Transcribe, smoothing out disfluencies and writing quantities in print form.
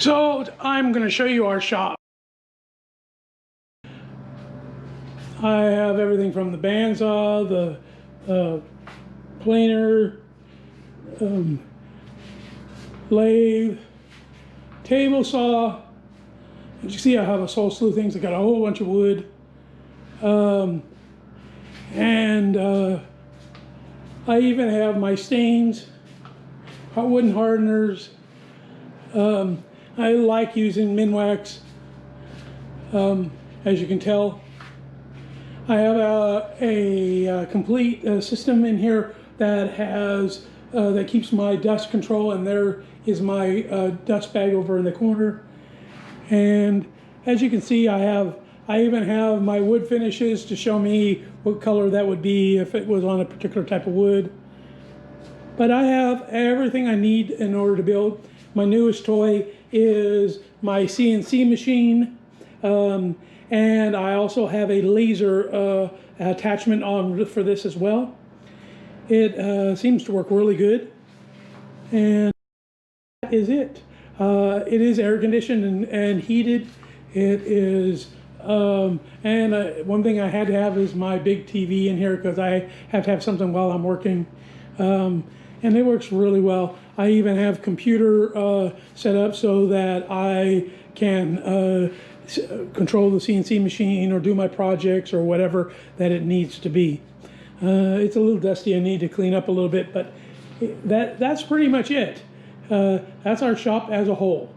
So I'm going to show you our shop. I have everything from the bandsaw, the planer, lathe, table saw. As you see, I have a whole slew of things. I got a whole bunch of wood, and I even have my stains, wooden hardeners. I like using Minwax, as you can tell. I have a complete system in here that has that keeps my dust control, and there is my dust bag over in the corner. And as you can see, I even have my wood finishes to show me what color that would be if it was on a particular type of wood. But I have everything I need in order to build. My newest toy is my CNC machine, and I also have a laser attachment on for this as well. It seems to work really good, and that is it. It is air conditioned and heated. It is, one thing I had to have is my big TV in here because I have to have something while I'm working, and it works really well. I even have computer set up so that I can control the CNC machine or do my projects or whatever that it needs to be. It's a little dusty. I need to clean up a little bit, but that's pretty much it. That's our shop as a whole.